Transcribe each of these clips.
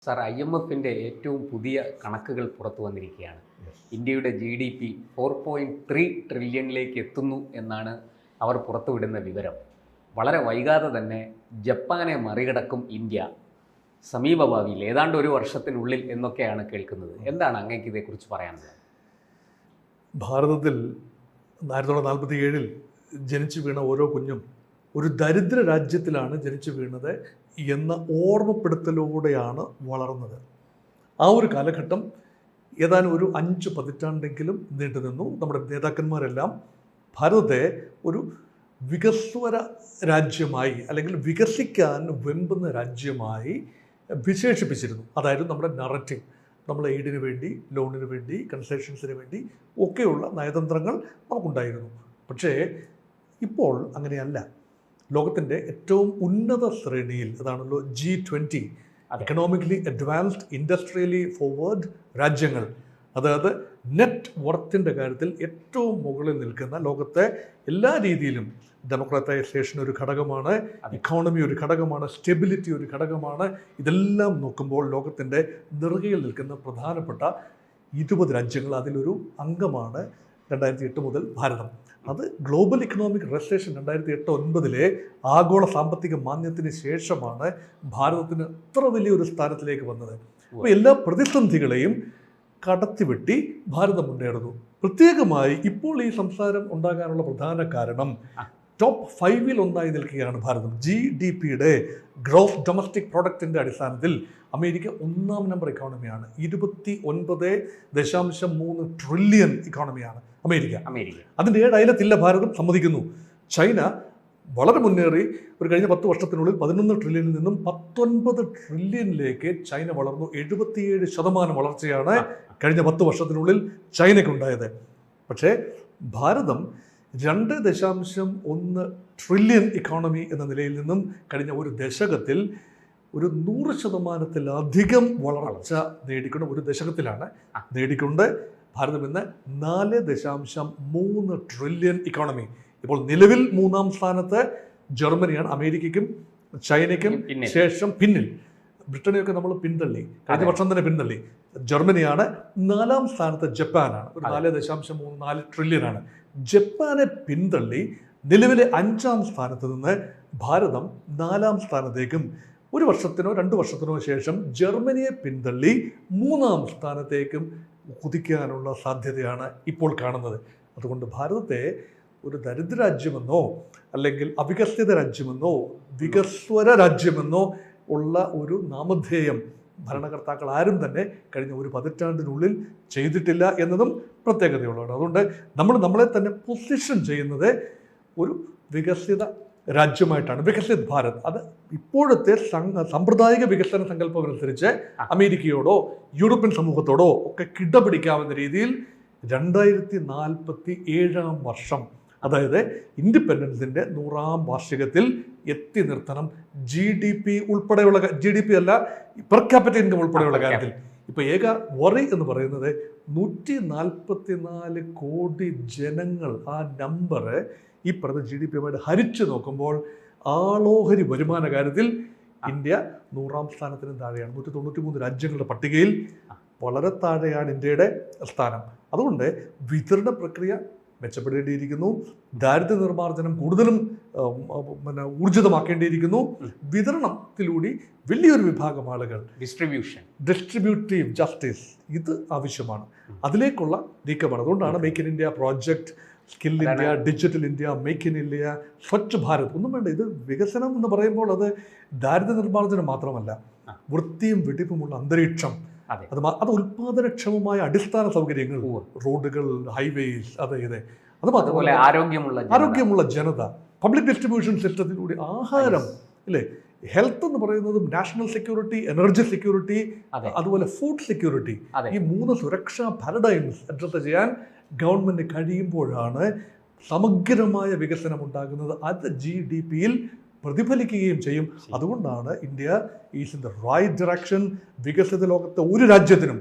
Sir, IMFിൻ്റെ ഏറ്റവും പുതിയ കണക്കുകൾ പുറത്തു വന്നിരിക്കുകയാണ്. ഇന്ത്യയുടെ GDP 4.3 ട്രില്യണിലേക്ക് എത്തുന്നു എന്നാണ് അവർ പുറത്തുവിടുന്ന വിവരം. വളരെ വൈകാതെ തന്നെ ജപ്പാനെ മറികടക്കും ഇന്ത്യ സമീപഭാവിയിൽ, ഏതാണ്ട് ഒരു വർഷത്തിനുള്ളിൽ എന്നൊക്കെയാണ് കേൾക്കുന്നത്. എന്താണ് അങ്ങേക്ക് ഇതേക്കുറിച്ച് പറയാനുള്ളത്? ഭാരതത്തിൽ 1947 ജനിച്ചു വീണ ഓരോ കുഞ്ഞും ഒരു ദരിദ്ര രാജ്യത്തിലാണ് ജനിച്ചു വീണത് എന്ന ഓർമ്മപ്പെടുത്തലോടെയാണ് വളർന്നത്. ആ ഒരു കാലഘട്ടം ഏതാനും ഒരു 5 പതിറ്റാണ്ടെങ്കിലും നീണ്ടുനിന്നു. നമ്മുടെ നേതാക്കന്മാരെല്ലാം ഭാരതത്തെ ഒരു വികസ്വര രാജ്യമായി അല്ലെങ്കിൽ വികസിക്കാൻ വെമ്പുന്ന രാജ്യമായി വിശേഷിപ്പിച്ചിരുന്നു. അതായിരുന്നു നമ്മുടെ നറേറ്റീവ്. നമ്മൾ എയ്ഡിന് വേണ്ടി, ലോണിന് വേണ്ടി, കൺസെഷൻസിന് വേണ്ടി ഒക്കെയുള്ള നയതന്ത്രങ്ങൾ നമുക്കുണ്ടായിരുന്നു. പക്ഷേ ഇപ്പോൾ അങ്ങനെയല്ല. ലോകത്തിൻ്റെ ഏറ്റവും ഉന്നത ശ്രേണിയിൽ, അതാണല്ലോ G20, economically advanced, industrially forward രാജ്യങ്ങൾ, അതായത് നെറ്റ് വർത്തിൻ്റെ കാര്യത്തിൽ ഏറ്റവും മുകളിൽ നിൽക്കുന്ന, ലോകത്തെ എല്ലാ രീതിയിലും ഡെമോക്രാറ്റൈസേഷൻ ഒരു ഘടകമാണ്, ഇക്കോണമി ഒരു ഘടകമാണ്, സ്റ്റെബിലിറ്റി ഒരു ഘടകമാണ്. ഇതെല്ലാം നോക്കുമ്പോൾ ലോകത്തിൻ്റെ നെറുകയിൽ നിൽക്കുന്ന പ്രധാനപ്പെട്ട 20 രാജ്യങ്ങൾ, അതിലൊരു അംഗമാണ് 2008 മുതൽ ഭാരതം. അത് ഗ്ലോബൽ ഇക്കണോമിക് റെസഷൻ 2008-09 ആഗോള സാമ്പത്തിക മാന്ദ്യത്തിന് ശേഷമാണ് ഭാരതത്തിന് ഇത്ര വലിയൊരു സ്ഥാനത്തിലേക്ക് വന്നത്. അപ്പോൾ എല്ലാ പ്രതിസന്ധികളെയും കടത്തിവെട്ടി ഭാരതം മുന്നേറുന്നു. പ്രത്യേകമായി ഇപ്പോൾ ഈ സംസാരം ഉണ്ടാകാനുള്ള പ്രധാന കാരണം ടോപ്പ് 5-ൽ ഒന്നായി നിൽക്കുകയാണ് ഭാരതം. GDPയുടെ ഗ്രോസ് ഡൊമസ്റ്റിക് പ്രൊഡക്റ്റിൻ്റെ അടിസ്ഥാനത്തിൽ അമേരിക്ക 1-ാം നമ്പർ ഇക്കോണമിയാണ്. 29.3 ട്രില്യൺ ഇക്കോണമിയാണ് അമേരിക്ക. അതിൻ്റെ 7 അയലത്തില്ല ഭാരതം, സമ്മതിക്കുന്നു. ചൈന വളരെ മുന്നേറി ഒരു കഴിഞ്ഞ 10 വർഷത്തിനുള്ളിൽ 11 ട്രില്യണിൽ നിന്നും 19 ട്രില്യണിലേക്ക് ചൈന വളർന്നു. 77% വളർച്ചയാണ് കഴിഞ്ഞ 10 വർഷത്തിനുള്ളിൽ ചൈനയ്ക്കുണ്ടായത്. പക്ഷേ ഭാരതം 2.1 ട്രില്യൺ ഇക്കോണമി എന്ന നിലയിൽ നിന്നും കഴിഞ്ഞ ഒരു ദശകത്തിൽ ഒരു 100%-ലധികം വളർച്ച നേടിക്കൊണ്ട്, ഒരു ദശകത്തിലാണ് നേടിക്കൊണ്ട് ഭാരതം ഇന്ന് 4.3 ട്രില്യൺ ഇക്കോണമി. ഇപ്പോൾ നിലവിൽ 3-ാം സ്ഥാനത്ത് ജർമ്മനിയാണ്. അമേരിക്കയ്ക്കും ചൈനയ്ക്കും ശേഷം പിന്നിൽ. ബ്രിട്ടനെയൊക്കെ നമ്മൾ പിന്തള്ളി, കഴിഞ്ഞ വർഷം തന്നെ പിന്തള്ളി. ജർമ്മനിയാണ്. 4-ാം സ്ഥാനത്ത് ജപ്പാനാണ്, ഒരു 4.34 ട്രില്യനാണ്. ജപ്പാനെ പിന്തള്ളി നിലവിലെ 5-ാം സ്ഥാനത്ത് നിന്ന് ഭാരതം 4-ാം സ്ഥാനത്തേക്കും, ഒരു വർഷത്തിനോ 2 വർഷത്തിനോ ശേഷം ജർമ്മനിയെ പിന്തള്ളി 3-ാം സ്ഥാനത്തേക്കും കുതിക്കാനുള്ള സാധ്യതയാണ് ഇപ്പോൾ കാണുന്നത്. അതുകൊണ്ട് ഭാരതത്തെ ഒരു ദരിദ്ര രാജ്യമെന്നോ അല്ലെങ്കിൽ അവികസിത രാജ്യമെന്നോ വികസ്വര രാജ്യമെന്നോ ഉള്ള ഒരു നാമധേയം ഭരണകർത്താക്കൾ ആരും തന്നെ കഴിഞ്ഞ ഒരു പതിറ്റാണ്ടിനുള്ളിൽ ചെയ്തിട്ടില്ല എന്നതും പ്രത്യേകതയുള്ളതാണ്. അതുകൊണ്ട് നമ്മളെ തന്നെ പൊസിഷൻ ചെയ്യുന്നത് ഒരു വികസിത രാജ്യമായിട്ടാണ്, വികസിത് ഭാരത്. അത് ഇപ്പോഴത്തെ സാമ്പ്രദായിക വികസന സങ്കല്പം അനുസരിച്ച് അമേരിക്കയോടോ യൂറോപ്യൻ സമൂഹത്തോടോ ഒക്കെ കിടപിടിക്കാവുന്ന രീതിയിൽ 2047-ാം വർഷം, അതായത് ഇൻഡിപെൻഡൻസിൻ്റെ 100-ാം വാർഷികത്തിൽ എത്തി നിർത്തണം. GDP ഉൾപ്പെടെയുള്ള, GDP അല്ല, പെർ ക്യാപിറ്റ ഇൻകം ഉൾപ്പെടെയുള്ള കാര്യത്തിൽ. ഇപ്പോൾ ഏക വറി എന്ന് പറയുന്നത് 144 കോടി ജനങ്ങൾ, ആ നമ്പർ ഈ പറഞ്ഞ GDP-യുമായിട്ട് ഹരിച്ചു നോക്കുമ്പോൾ ആളോഹരി വരുമാന കാര്യത്തിൽ ഇന്ത്യ 100-ാം സ്ഥാനത്തിനും താഴെയാണ്. 193 രാജ്യങ്ങളുടെ പട്ടികയിൽ വളരെ താഴെയാണ് ഇന്ത്യയുടെ സ്ഥാനം. അതുകൊണ്ട് വിതരണ പ്രക്രിയ മെച്ചപ്പെടേണ്ടിയിരിക്കുന്നു. ദാരിദ്ര്യ നിർമ്മാർജ്ജനം കൂടുതലും ഊർജിതമാക്കേണ്ടിയിരിക്കുന്നു. വിതരണത്തിലൂടെ വലിയൊരു വിഭാഗം ആളുകൾ, ഡിസ്ട്രിബ്യൂട്ടീവ് ജസ്റ്റിസ്, ഇത് ആവശ്യമാണ്. അതിലേക്കുള്ള നീക്കമാണ്. അതുകൊണ്ടാണ് make in India project, skill India, digital India, make in India, Swachh Bharat. ഒന്നും വേണ്ട. ഇത് വികസനം എന്ന് പറയുമ്പോൾ അത് ദാരിദ്ര്യ നിർമ്മാർജ്ജനം മാത്രമല്ല, വൃത്തിയും വെടിപ്പുമുള്ള അന്തരീക്ഷം, അത് ഉൽപാദനക്ഷമമായ അടിസ്ഥാന സൗകര്യങ്ങൾ, റോഡുകൾ, ഹൈവേസ്, അത് മാത്രമല്ല ആരോഗ്യമുള്ള ജനത, പബ്ലിക് ഡിസ്ട്രിബ്യൂഷൻ സിസ്റ്റത്തിലൂടെ ആഹാരം, ഇല്ലേ, ഹെൽത്ത് എന്ന് പറയുന്നതും നാഷണൽ സെക്യൂരിറ്റി, എനർജി സെക്യൂരിറ്റി, അതുപോലെ ഫുഡ് സെക്യൂരിറ്റി, ഈ 3 സുരക്ഷാ പാരഡൈംസ് അഡ്രസ് ചെയ്യാൻ ഗവൺമെൻറ് കഴിയുമ്പോഴാണ് സമഗ്രമായ വികസനം ഉണ്ടാകുന്നത്. അത് GDP-യിൽ പ്രതിഫലിക്കുകയും ചെയ്യും. അതുകൊണ്ടാണ് India is in the right direction. വികസിത ലോകത്തെ ഒരു രാജ്യത്തിനും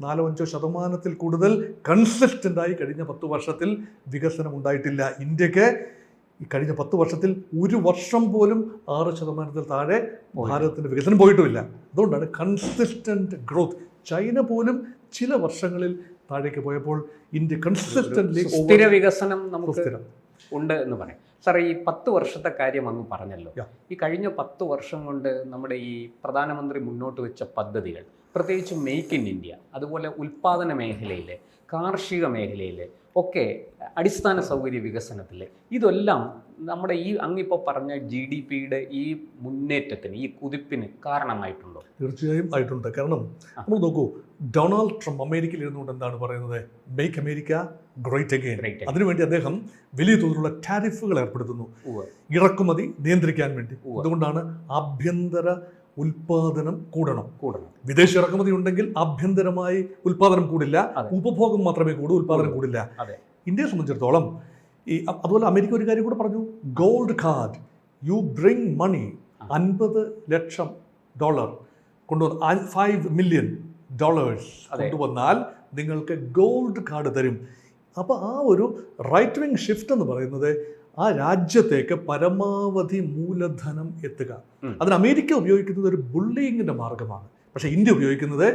4-5% കൂടുതൽ കൺസിസ്റ്റൻ്റായി കഴിഞ്ഞ 10 വർഷത്തിൽ വികസനം ഉണ്ടായിട്ടില്ല. ഇന്ത്യക്ക് ഈ കഴിഞ്ഞ 10 വർഷത്തിൽ ഒരു വർഷം പോലും 6% താഴെ ഭാരതത്തിൻ്റെ വികസനം പോയിട്ടുമില്ല. അതുകൊണ്ടാണ് കൺസിസ്റ്റന്റ് ഗ്രോത്ത്. ചൈന പോലും ചില വർഷങ്ങളിൽ താഴേക്ക് പോയപ്പോൾ ഇന്ത്യ കൺസിസ്റ്റന്റ്ലി സ്ഥിര വികസനം നമുക്ക് ഉണ്ട് എന്ന് പറയാം. സാർ, ഈ 10 വർഷത്തെ കാര്യം അങ്ങ് പറഞ്ഞല്ലോ. ഈ കഴിഞ്ഞ 10 വർഷം കൊണ്ട് നമ്മുടെ ഈ പ്രധാനമന്ത്രി മുന്നോട്ട് വെച്ച പദ്ധതികൾ, പ്രത്യേകിച്ച് മെയ്ക്ക് ഇൻ ഇന്ത്യ, അതുപോലെ ഉൽപ്പാദന മേഖലയിൽ, കാർഷിക മേഖലയിൽ ഒക്കെ അടിസ്ഥാന സൗകര്യ വികസനത്തിൽ, ഇതെല്ലാം നമ്മുടെ ഈ അങ്ങിപ്പോൾ പറഞ്ഞ GDPയുടെ ഈ മുന്നേറ്റത്തിന്, ഈ കുതിപ്പിന് കാരണമായിട്ടുണ്ടോ? തീർച്ചയായും ആയിട്ടുണ്ട്. കാരണം നമ്മൾ നോക്കൂ, ഡൊണാൾഡ് ട്രംപ് അമേരിക്കയിൽ ഇരുന്നുകൊണ്ട് എന്താണ് പറയുന്നത്? Make America great again. അതിനുവേണ്ടി അദ്ദേഹം വലിയ തോതിലുള്ള ടാരിഫുകൾ ഏർപ്പെടുത്തുന്നു, ഇറക്കുമതി നിയന്ത്രിക്കാൻ വേണ്ടി. അതുകൊണ്ടാണ് ആഭ്യന്തര ഉൽപാദനം കൂടണം. വിദേശ ഇറക്കുമതി ഉണ്ടെങ്കിൽ ആഭ്യന്തരമായി ഉൽപാദനം കൂടില്ല, ഉപഭോഗം മാത്രമേ കൂടൂ, ഉൽപാദനം കൂടില്ല. ഇന്ത്യയെ സംബന്ധിച്ചിടത്തോളം അതുപോലെ അമേരിക്ക ഒരു കാര്യം കൂടെ പറഞ്ഞു, ഗോൾഡ് കാർഡ്. യു ബ്രിങ് മണി, $50 ലക്ഷം കൊണ്ടുവന്ന് $5 മില്യൺ കൊണ്ടുവന്നാൽ നിങ്ങൾക്ക് ഗോൾഡ് കാർഡ് തരും. അപ്പോൾ ആ ഒരു റൈറ്റ് വിങ് ഷിഫ്റ്റ് എന്ന് പറയുന്നത് ആ രാജ്യത്തേക്ക് പരമാവധി മൂലധനം എത്തുക. അതിന് അമേരിക്ക ഉപയോഗിക്കുന്നത് ഒരു ബുള്ളിങ്ങിൻ്റെ മാർഗമാണ്. പക്ഷേ ഇന്ത്യ ഉപയോഗിക്കുന്നത്,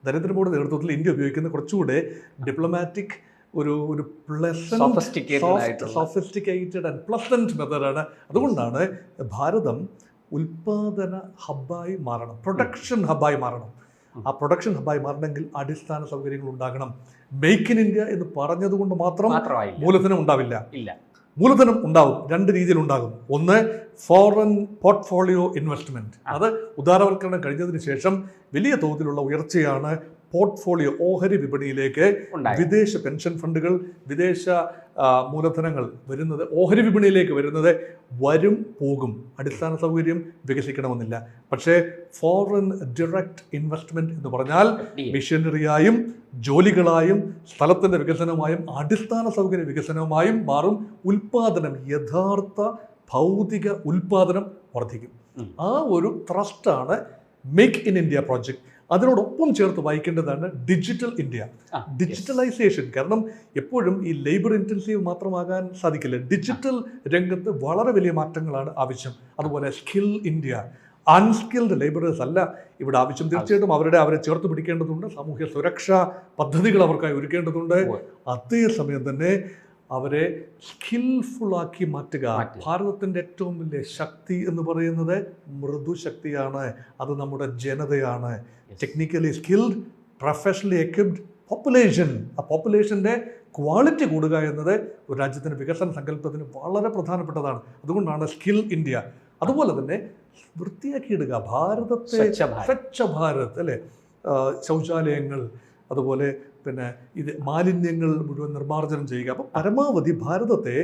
നരേന്ദ്രമോദി നേതൃത്വത്തിൽ ഇന്ത്യ ഉപയോഗിക്കുന്നത് കുറച്ചുകൂടെ ഡിപ്ലോമാറ്റിക്, ഒരു സോഫിസ്റ്റിക്കേറ്റഡ് ആൻഡ് പ്ലസന്റ് മെത്തേഡാണ്. അതുകൊണ്ടാണ് ഭാരതം ഉൽപാദന ഹബ്ബായി മാറണം, പ്രൊഡക്ഷൻ ഹബ്ബായി മാറണം. ആ പ്രൊഡക്ഷൻ ഹബ്ബായി മാറണമെങ്കിൽ അടിസ്ഥാന സൗകര്യങ്ങൾ ഉണ്ടാകണം. മേക്ക് ഇൻ ഇന്ത്യ എന്ന് പറഞ്ഞതുകൊണ്ട് മാത്രം മൂലധനം ഉണ്ടാവില്ല. മൂലധനം ഉണ്ടാവും, 2 രീതിയിൽ ഉണ്ടാകും. ഒന്ന്, ഫോറിൻ പോർട്ട്ഫോളിയോ ഇൻവെസ്റ്റ്മെന്റ്. അത് ഉദാരവൽക്കരണം കഴിഞ്ഞതിന് ശേഷം വലിയ തോതിലുള്ള ഉയർച്ചയാണ് പോർട്ട്ഫോളിയോ, ഓഹരി വിപണിയിലേക്ക് വിദേശ പെൻഷൻ ഫണ്ടുകൾ, വിദേശ മൂലധനങ്ങൾ വരുന്നത്, ഓഹരി വിപണിയിലേക്ക് വരുന്നത് വരും പോകും. അടിസ്ഥാന സൗകര്യം വികസിക്കണമെന്നില്ല. പക്ഷേ ഫോറിൻ ഡയറക്റ്റ് ഇൻവെസ്റ്റ്മെന്റ് എന്ന് പറഞ്ഞാൽ മിഷനറിയായും ജോലികളായും സ്ഥലത്തിൻ്റെ വികസനമായും അടിസ്ഥാന സൗകര്യ വികസനവുമായും മാറും. ഉൽപാദനം, യഥാർത്ഥ ഭൗതിക ഉൽപാദനം വർദ്ധിക്കും. ആ ഒരു ട്രസ്റ്റാണ് മേക്ക് ഇൻ ഇന്ത്യ പ്രോജക്റ്റ്. അതിനോടൊപ്പം ചേർത്ത് വായിക്കേണ്ടതാണ് ഡിജിറ്റൽ ഇന്ത്യ, ഡിജിറ്റലൈസേഷൻ. കാരണം എപ്പോഴും ഈ ലേബർ ഇൻറ്റൻസീവ് മാത്രമാകാൻ സാധിക്കില്ല. ഡിജിറ്റൽ രംഗത്ത് വളരെ വലിയ മാറ്റങ്ങളാണ് ആവശ്യം. അതുപോലെ സ്കിൽ ഇന്ത്യ, അൺസ്കിൽഡ് ലേബറേഴ്സ് അല്ല ഇവിടെ ആവശ്യം. തീർച്ചയായിട്ടും അവരെ ചേർത്ത് പിടിക്കേണ്ടതുണ്ട്. സാമൂഹ്യ സുരക്ഷാ പദ്ധതികൾ അവർക്കായി ഒരുക്കേണ്ടതുണ്ട്. അതേസമയം തന്നെ അവരെ സ്കിൽഫുള്ളാക്കി മാറ്റുക. ഭാരതത്തിൻ്റെ ഏറ്റവും വലിയ ശക്തി എന്ന് പറയുന്നത് മൃദുശക്തിയാണ്. അത് നമ്മുടെ ജനതയാണ്. Technically skilled, professionally equipped population. ആ പോപ്പുലേഷൻ്റെ ക്വാളിറ്റി കൂടുക എന്നത് ഒരു രാജ്യത്തിൻ്റെ വികസന സങ്കല്പത്തിന് വളരെ പ്രധാനപ്പെട്ടതാണ്. അതുകൊണ്ടാണ് സ്കിൽ ഇന്ത്യ. അതുപോലെ തന്നെ വൃത്തിയാക്കിയിടുക ഭാരതത്തെ, സ്വച്ഛ ഭാരത് അല്ലേ, ശൗചാലയങ്ങൾ, അതുപോലെ പിന്നെ മാലിന്യങ്ങൾ മുഴുവൻ നിർമ്മാർജ്ജനം ചെയ്യുക. അപ്പം പരമാവധി ഭാരതത്തെ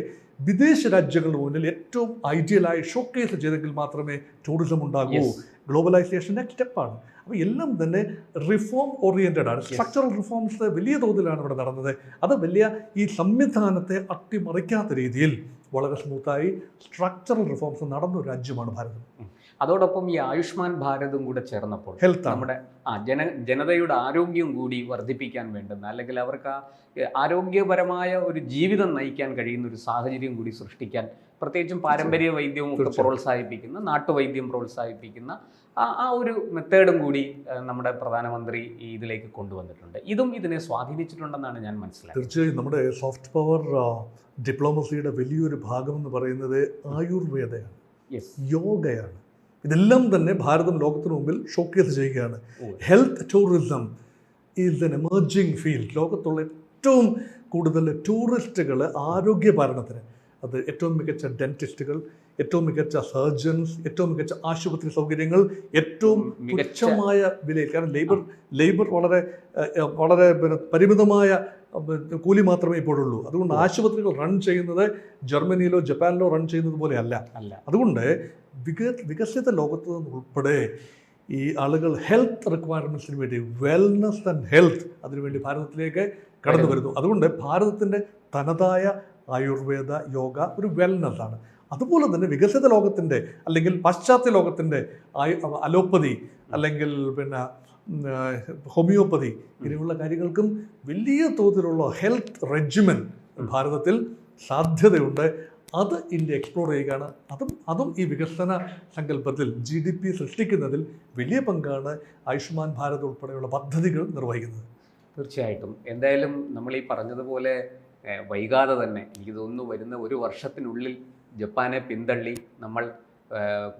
വിദേശ രാജ്യങ്ങളുടെ മുന്നിൽ ഏറ്റവും ഐഡിയലായി ഷോക്കേസ് ചെയ്തെങ്കിൽ മാത്രമേ ടൂറിസം ഉണ്ടാകൂ. ഗ്ലോബലൈസേഷൻ നെക്സ്റ്റ് സ്റ്റെപ്പാണ്. അപ്പോൾ എല്ലാം തന്നെ റിഫോം ഓറിയൻറ്റഡ് ആണ്. സ്ട്രക്ചറൽ റിഫോംസ് വലിയ തോതിലാണ് ഇവിടെ നടന്നത്. അത് വലിയ ഈ സംവിധാനത്തെ അട്ടിമറിക്കാത്ത രീതിയിൽ വളരെ സ്മൂത്തായി സ്ട്രക്ചറൽ റിഫോംസ് നടന്ന ഒരു രാജ്യമാണ് ഭാരതം. അതോടൊപ്പം ഈ ആയുഷ്മാൻ ഭാരതും കൂടെ ചേർന്നപ്പോൾ നമ്മുടെ ജനതയുടെ ആരോഗ്യം കൂടി വർദ്ധിപ്പിക്കാൻ വേണ്ടുന്ന, അല്ലെങ്കിൽ അവർക്ക് ആരോഗ്യപരമായ ഒരു ജീവിതം നയിക്കാൻ കഴിയുന്ന ഒരു സാഹചര്യം കൂടി സൃഷ്ടിക്കാൻ, പ്രത്യേകിച്ചും പാരമ്പര്യ വൈദ്യവും ഒക്കെ പ്രോത്സാഹിപ്പിക്കുന്ന, നാട്ടുവൈദ്യം പ്രോത്സാഹിപ്പിക്കുന്ന ആ ഒരു മെത്തേഡും കൂടി നമ്മുടെ പ്രധാനമന്ത്രി ഇതിലേക്ക് കൊണ്ടുവന്നിട്ടുണ്ട്. ഇതും ഇതിനെ സ്വാധീനിച്ചിട്ടുണ്ടെന്നാണ് ഞാൻ മനസ്സിലാക്കുന്നത്. തീർച്ചയായും നമ്മുടെ സോഫ്റ്റ് പവർ ഡിപ്ലോമസിയുടെ വലിയൊരു ഭാഗം എന്ന് പറയുന്നത് ആയുർവേദയാണ്, യോഗയാണ്. ഇതെല്ലാം തന്നെ ഭാരതം ലോകത്തിന് മുമ്പിൽ ഷോക്കേസ് ചെയ്യുകയാണ്. Health tourism is N emerging field. ലോകത്തുള്ള ഏറ്റവും കൂടുതൽ ടൂറിസ്റ്റുകൾ ആരോഗ്യ ഭരണത്തിന്, അത് ഏറ്റവും മികച്ച ഡെന്റിസ്റ്റുകൾ, ഏറ്റവും മികച്ച സർജൻസ്, ഏറ്റവും മികച്ച ആശുപത്രി സൗകര്യങ്ങൾ, ഏറ്റവും തുച്ഛമായ വിലയിൽ. കാരണം ലേബർ വളരെ വളരെ പരിമിതമായ കൂലി മാത്രമേ ഇപ്പോഴുള്ളൂ. അതുകൊണ്ട് ആശുപത്രികൾ റൺ ചെയ്യുന്നത് ജർമ്മനിയിലോ ജപ്പാനിലോ റൺ ചെയ്യുന്നത് പോലെ അല്ല. അതുകൊണ്ട് വികസിത ലോകത്ത് നിന്നുൾപ്പെടെ ഈ ആളുകൾ ഹെൽത്ത് റിക്വയർമെൻറ്റ്സിന് വേണ്ടി, വെൽനസ് ആൻഡ് ഹെൽത്ത്, അതിനുവേണ്ടി ഭാരതത്തിലേക്ക് കടന്നു വരുന്നു. അതുകൊണ്ട് ഭാരതത്തിൻ്റെ തനതായ ആയുർവേദ യോഗ ഒരു വെൽനസ് ആണ്. അതുപോലെ തന്നെ വികസിത ലോകത്തിൻ്റെ അല്ലെങ്കിൽ പാശ്ചാത്യ ലോകത്തിൻ്റെ അലോപ്പതി അല്ലെങ്കിൽ പിന്നെ ഹോമിയോപ്പതി ഇങ്ങനെയുള്ള കാര്യങ്ങൾക്കും വലിയ തോതിലുള്ള ഹെൽത്ത് റെജിമെൻ ഭാരതത്തിൽ സാധ്യതയുണ്ട്. അത് ഇന്ത്യ എക്സ്പ്ലോർ ചെയ്യുകയാണ്. അതും ഈ വികസന സങ്കല്പത്തിൽ GDP സൃഷ്ടിക്കുന്നതിൽ വലിയ പങ്കാണ് ആയുഷ്മാൻ ഭാരത് ഉൾപ്പെടെയുള്ള പദ്ധതികൾ നിർവഹിക്കുന്നത്. തീർച്ചയായിട്ടും. എന്തായാലും നമ്മൾ ഈ പറഞ്ഞതുപോലെ വൈകാതെ തന്നെ എനിക്ക് തോന്നുന്നു വരുന്ന ഒരു വർഷത്തിനുള്ളിൽ ജപ്പാനെ പിന്തള്ളി നമ്മൾ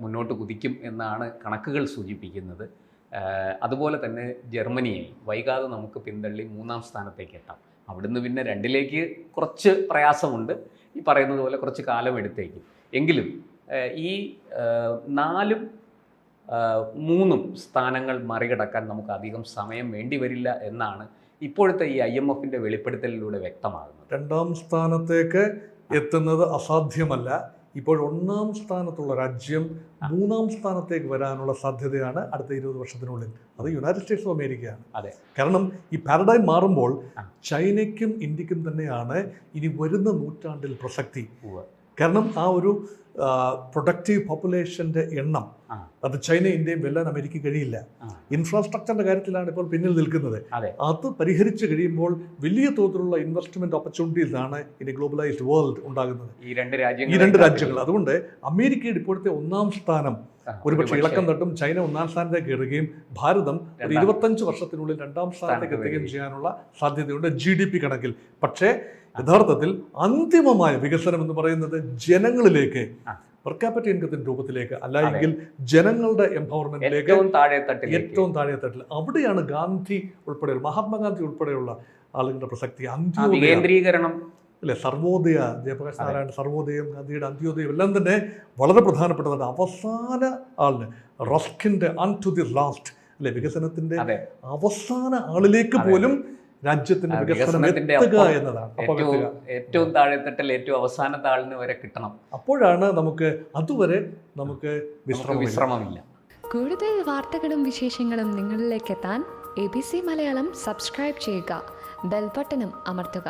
മുന്നോട്ട് കുതിക്കും എന്നാണ് കണക്കുകൾ സൂചിപ്പിക്കുന്നത്. അതുപോലെ തന്നെ ജർമ്മനിയെ വൈകാതെ നമുക്ക് പിന്തള്ളി 3-ാം സ്ഥാനത്തേക്ക് എത്താം. അവിടുന്ന് പിന്നെ 2ലേക്ക് കുറച്ച് പ്രയാസമുണ്ട്, ഈ പറയുന്നത് പോലെ കുറച്ച് കാലം എടുത്തേക്കും. എങ്കിലും ഈ 4ഉം 3ഉം സ്ഥാനങ്ങൾ മറികടക്കാൻ നമുക്ക് അധികം സമയം വേണ്ടി വരില്ല എന്നാണ് ഇപ്പോഴത്തെ ഈ IMFന്റെ വെളിപ്പെടുത്തലിലൂടെ വ്യക്തമാകുന്നത്. 2ാം സ്ഥാനത്തേക്ക് എത്തുന്നത് അസാധ്യമല്ല. ഇപ്പോൾ 1ാം സ്ഥാനത്തുള്ള രാജ്യം 3ാം സ്ഥാനത്തേക്ക് വരാനുള്ള സാധ്യതയാണ് അടുത്ത 20 വർഷത്തിനുള്ളിൽ. അത് യുണൈറ്റഡ് സ്റ്റേറ്റ്സ് ഓഫ് അമേരിക്കയാണ്. അതെ. കാരണം ഈ പാരഡൈം മാറുമ്പോൾ ചൈനയ്ക്കും ഇന്ത്യക്കും തന്നെയാണ് ഇനി വരുന്ന നൂറ്റാണ്ടിൽ പ്രസക്തി. കാരണം ആ ഒരു പ്രൊഡക്റ്റീവ് പോപ്പുലേഷൻ്റെ എണ്ണം അത് ചൈന ഇന്ത്യയും വെല്ലാൻ അമേരിക്ക കഴിയില്ല. ഇൻഫ്രാസ്ട്രക്ചറിന്റെ കാര്യത്തിലാണ് ഇപ്പോൾ പിന്നിൽ നിൽക്കുന്നത്. അത് പരിഹരിച്ചു കഴിയുമ്പോൾ വലിയ തോതിലുള്ള ഇൻവെസ്റ്റ്മെന്റ് ഓപ്പർച്യൂണിറ്റീസ് ആണ് ഇനി ഗ്ലോബലൈസ്ഡ് വേൾഡ് ഉണ്ടാകുന്നത് ഈ രണ്ട് രാജ്യങ്ങൾ. അതുകൊണ്ട് അമേരിക്കയുടെ ഇപ്പോഴത്തെ 1ാം സ്ഥാനം ഒരുപക്ഷെ ഇളക്കം തട്ടും. ചൈന 1ാം സ്ഥാനത്തേക്ക് കയറുകയും ഭാരതം ഒരു 25 വർഷത്തിനുള്ളിൽ 2ാം സ്ഥാനത്തേക്ക് എത്തുകയും ചെയ്യാനുള്ള സാധ്യതയുണ്ട് GDP കണക്കിൽ. പക്ഷേ യഥാർത്ഥത്തിൽ അന്തിമമായ വികസനം എന്ന് പറയുന്നത് ജനങ്ങളിലേക്ക്, പെർ ക്യാപിറ്റ ഇൻകത്തിന്റെ രൂപത്തിലേക്ക്, അല്ലെങ്കിൽ ജനങ്ങളുടെ എംപവർമെന്റിലേക്ക്, ഏറ്റവും താഴെ തട്ടിൽ. അവിടെയാണ് ഗാന്ധി ഉൾപ്പെടെയുള്ള മഹാത്മാഗാന്ധി ഉൾപ്പെടെയുള്ള ആളുകളുടെ പ്രസക്തി. വികേന്ദ്രീകരണം അല്ലെ, സർവോദയ, ജയപ്രകാശ് നാരായണ സർവോദയം, ഗാന്ധിയുടെ അന്ത്യോദയം എല്ലാം തന്നെ വളരെ പ്രധാനപ്പെട്ടതാണ്. അവസാന ആളിന് റസ്കിന്റെ അൺ ടു ദി ലാസ്റ്റ് അല്ലെ, വികസനത്തിന്റെ അവസാന ആളിലേക്ക് പോലും രാജ്യത്തിന്റെ വികസനത്തിന്റെ എത്തുക എന്നതാണ്. ഏറ്റവും താഴെത്തട്ടിൽ ഏറ്റവും അവസാനത്തെ ആളിന് വരെ കിട്ടണം. അപ്പോഴാണ് അതുവരെ നമുക്ക് വിശ്രമമില്ല. കൂടുതൽ വാർത്തകളും വിശേഷങ്ങളും നിങ്ങളിലേക്ക് എത്താൻ ABC മലയാളം സബ്സ്ക്രൈബ് ചെയ്യുക, ബെൽ ബട്ടണും അമർത്തുക.